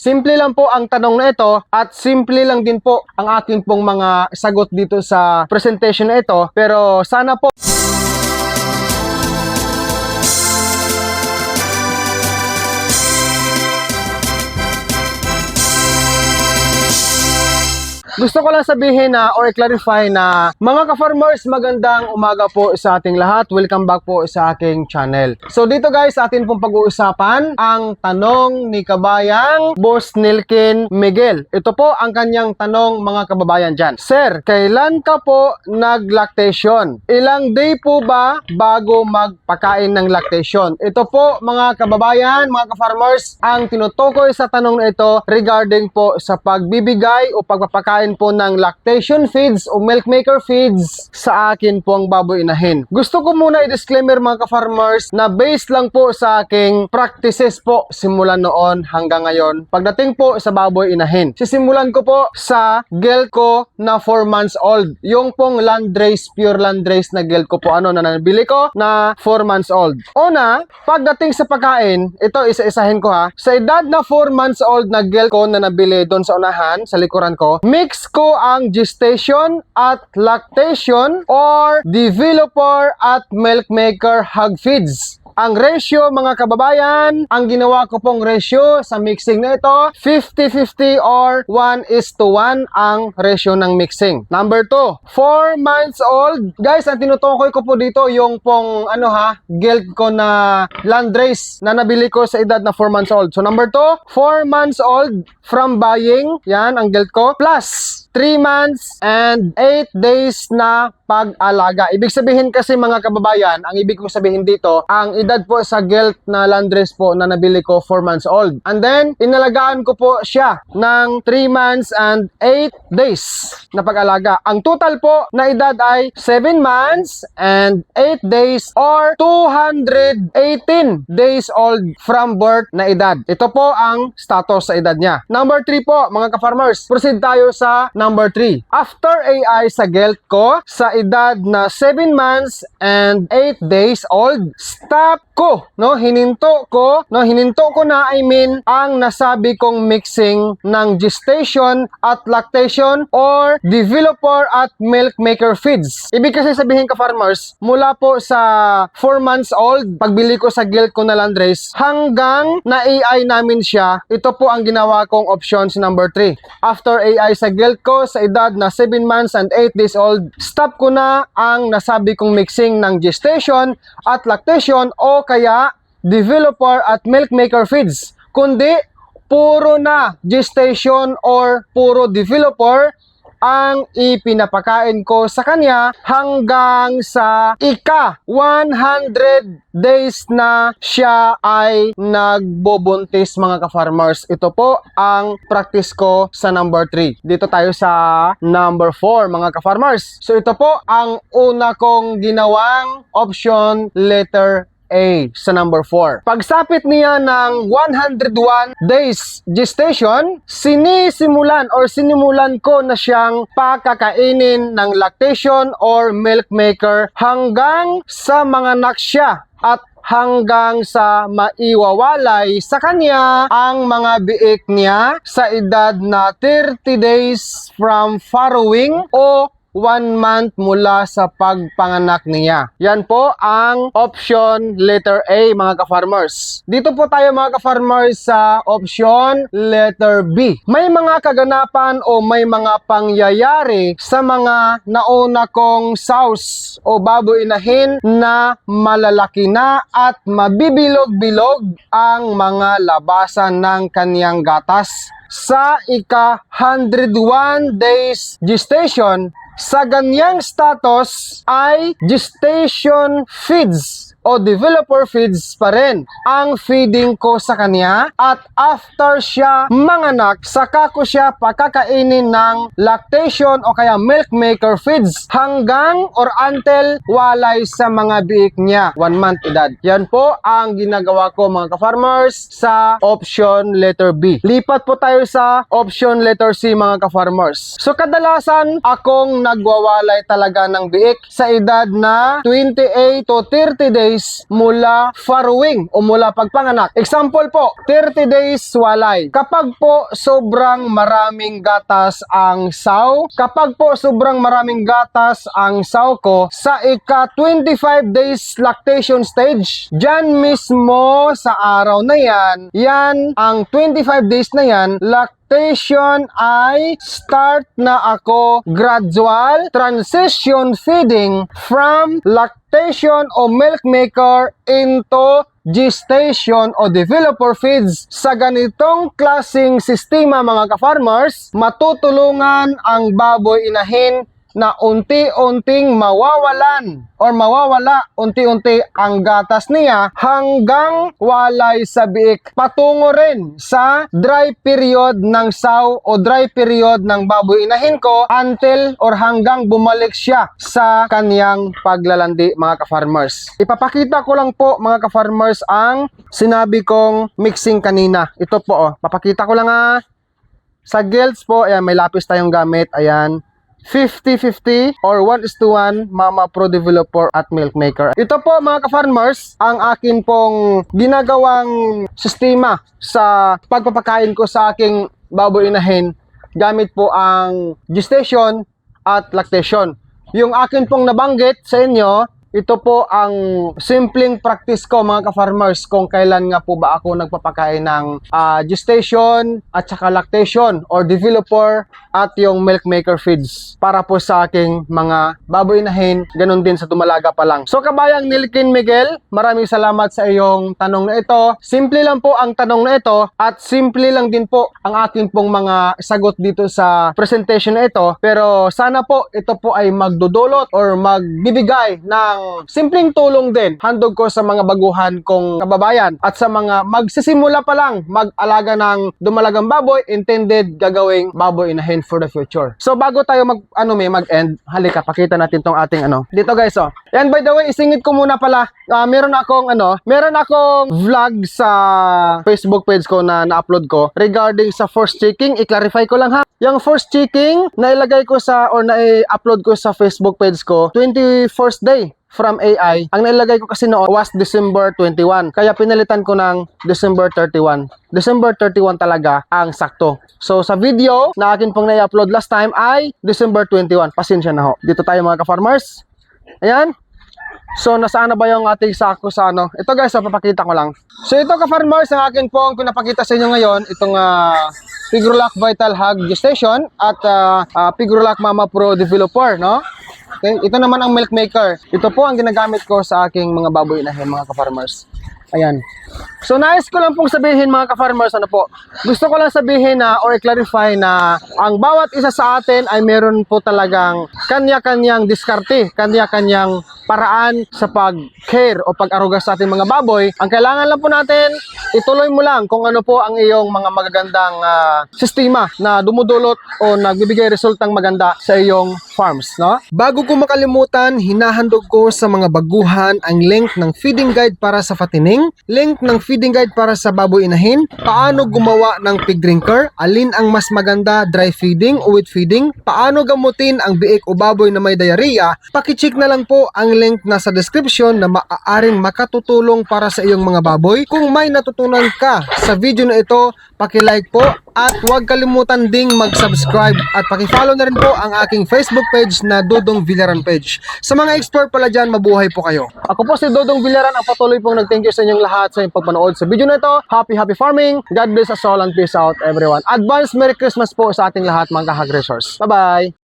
Simple lang po ang tanong na ito at simple lang din po ang aking pong mga sagot dito sa presentation na ito. Pero sana po gusto ko lang sabihin na or i-clarify na mga ka-farmers, magandang umaga po sa ating lahat. Welcome back po sa aking channel. So dito guys, atin pong pag-uusapan ang tanong ni kabayang Boss Nilkin Miguel. Ito po ang kanyang tanong mga kababayan dyan. Sir, kailan ka po nag-lactation? Ilang day po ba bago magpakain ng lactation? Ito po mga kababayan, mga ka-farmers, ang tinutukoy sa tanong na ito regarding po sa pagbibigay o pagpapakain po ng lactation feeds o milk maker feeds sa akin po ang baboy inahin. Gusto ko muna i-disclaimer mga ka-farmers na based lang po sa aking practices po simula noon hanggang ngayon pagdating po sa baboy inahin. Sisimulan ko po sa gelt ko na 4 months old. Yung pong landrace, pure landrace na gelt ko po na nabili ko na 4 months old. Una, pagdating sa pagkain, ito isa-isahin ko ha. Sa edad na 4 months old na gelt ko na nabili doon sa unahan, sa likuran ko, mix ko ang gestation at lactation or developer at milk maker hog feeds. Ang ratio mga kababayan, ang ginawa ko pong ratio sa mixing na ito, 50-50 or 1:1 ang ratio ng mixing. Number 2, 4 months old. Guys, ang tinutukoy ko po dito yung pong gelt ko na landrace na nabili ko sa edad na 4 months old. So number 2, 4 months old from buying, yan ang gelt ko, plus 3 months and 8 days na pag-alaga. Ibig sabihin kasi mga kababayan, ang ibig kong sabihin dito, ang edad po sa gelt na landrace po na nabili ko 4 months old. And then, inalagaan ko po siya ng 3 months and 8 days na pag-alaga. Ang total po na edad ay 7 months and 8 days or 218 days old from birth na edad. Ito po ang status sa edad niya. Number 3 po, mga ka-farmers. Proceed tayo sa number 3. After AI sa gelt ko, sa edad na 7 months and 8 days old, stop ko, hininto ko na, ang nasabi kong mixing ng gestation at lactation or developer at milk maker feeds. Ibig kasi sabihin ka-farmers, mula po sa 4 months old, pagbili ko sa gelt ko na landrace, hanggang na AI namin siya, ito po ang ginawa kong options number 3. After AI sa gelt ko, sa edad na 7 months and 8 days old, stop ko na ang nasabi kong mixing ng gestation at lactation o kaya developer at milk maker feeds, kundi puro na gestation or puro developer ang ipinapakain ko sa kanya hanggang sa ika-100 days na siya ay nagbubuntis mga ka-farmers. Ito po ang practice ko sa number 3. Dito tayo sa number 4 mga ka-farmers. So ito po ang una kong ginawang option letter A sa number 4. Pagsapit niya ng 101 days gestation, sinimulan ko na siyang pakakainin ng lactation or milk maker hanggang sa manganak siya at hanggang sa maiwawalay sa kanya ang mga biik niya sa edad na 30 days from farrowing o 1 month mula sa pagpanganak niya. Yan po ang option letter A mga ka-farmers. Dito po tayo mga ka-farmers sa option letter B. May mga kaganapan o may mga pangyayari sa mga nauna kong sows o baboy inahin na malalaki na at mabibilog-bilog ang mga labasan ng kaniyang gatas. Sa ika-101 days gestation, sa ganyang status ay gestation feeds o developer feeds pa rin ang feeding ko sa kanya at after siya manganak, saka ko siya pakakainin ng lactation o kaya milk maker feeds hanggang or until walay sa mga biik niya 1 month edad. Yan po ang ginagawa ko mga ka-farmers sa option letter B. Lipat po tayo sa option letter C mga ka-farmers. So kadalasan akong nagwawalay talaga ng biik sa edad na 28 to 30 days days mula farrowing o mula pagpanganak. Example po, 30 days walay. Kapag po sobrang maraming gatas ang saw, ko, sa ika 25 days lactation stage, dyan mismo sa araw na yan ang 25 days na yan, lactation ay start na ako gradual transition feeding from lactation o milk maker into gestation o developer feeds. Sa ganitong klasing sistema mga ka-farmers, matutulungan ang baboy inahin na unti-unting mawawala unti-unti ang gatas niya hanggang walay sa biik, patungo rin sa dry period ng saw o dry period ng baboy inahin ko until or hanggang bumalik siya sa kanyang paglalandi mga ka-farmers. Ipapakita ko lang po mga ka-farmers ang sinabi kong mixing kanina. Ito po papakita ko lang sa gilts po, ayan, may lapis tayong gamit, ayan. 50-50 or 1:1 Mama Pro Developer at Milk Maker. Ito po mga ka-farmers ang akin pong ginagawang sistema sa pagpapakain ko sa aking baboy inahin gamit po ang gestation at lactation. Yung akin pong nabanggit sa inyo, ito po ang simpleng practice ko mga ka-farmers kung kailan nga po ba ako nagpapakain ng gestation at saka lactation or developer at yung milk maker feeds para po sa aking mga baboy inahin, ganun din sa dumalaga pa lang. So kabayang Nilkin Miguel, maraming salamat sa iyong tanong na ito. Simple lang po ang tanong na ito at simple lang din po ang aking pong mga sagot dito sa presentation na ito, pero sana po ito po ay magdudulot or magbibigay ng simpleng tulong din handog ko sa mga baguhan kong kababayan at sa mga magsisimula pa lang mag-alaga ng dumalagang baboy, intended gagawing baboy inahin for the future. So bago tayo mag-end, halika pakita natin tong ating dito guys And by the way, isingit ko muna pala, meron akong vlog sa Facebook page ko na na-upload ko regarding sa force checking. I-clarify ko lang yung force checking na ilagay ko or na-upload ko sa Facebook page ko 21st day from AI. Ang nailagay ko kasi noon was December 21. Kaya pinalitan ko ng December 31. December 31 talaga ang sakto. So sa video na akin pong na-upload last time ay December 21. Pasensya na ho. Dito tayo mga ka-farmers. Ayan. So nasaan na ba yung ating sako sa Ito guys, papakita ko lang. So ito ka-farmers, ang akin pong pinapakita sa inyo ngayon, itong Pigrolac Vital Hog Gestation at Pigrolac Mama Pro Developer, no? Okay, ito naman ang milk maker. Ito po ang ginagamit ko sa aking mga baboy inahin mga ka-farmers. Ayan. So nais ko lang pong sabihin mga ka-farmers, gusto ko lang sabihin or i-clarify na ang bawat isa sa atin ay meron po talagang kanya-kanyang diskarte, kanya-kanyang paraan sa pag-care o pag-aruga sa ating mga baboy. Ang kailangan lang po natin, ituloy mo lang kung ano po ang iyong mga magagandang sistema na dumudulot o nagbibigay resultang maganda sa iyong farms, no? Bago ko makalimutan, hinahandog ko sa mga baguhan ang link ng feeding guide para sa fatining, link ng feeding guide para sa baboy inahin, paano gumawa ng pig drinker, alin ang mas maganda, dry feeding o wet feeding, paano gamutin ang biik o baboy na may diarrhea. Paki-check na lang po ang link na sa description na maaaring makatutulong para sa iyong mga baboy. Kung may natutunan ka sa video na ito, paki-like po at huwag kalimutan ding mag-subscribe at paki-follow na rin po ang aking Facebook page na Dodong Villaran page. Sa mga expert pala dyan, mabuhay po kayo. Ako po si Dodong Villaran, ang patuloy pong nag-thank you sa inyong lahat sa inyong pagpanood sa video na ito. Happy farming. God bless us all and peace out everyone. Advance Merry Christmas po sa ating lahat mga ka-hog resource. Bye-bye!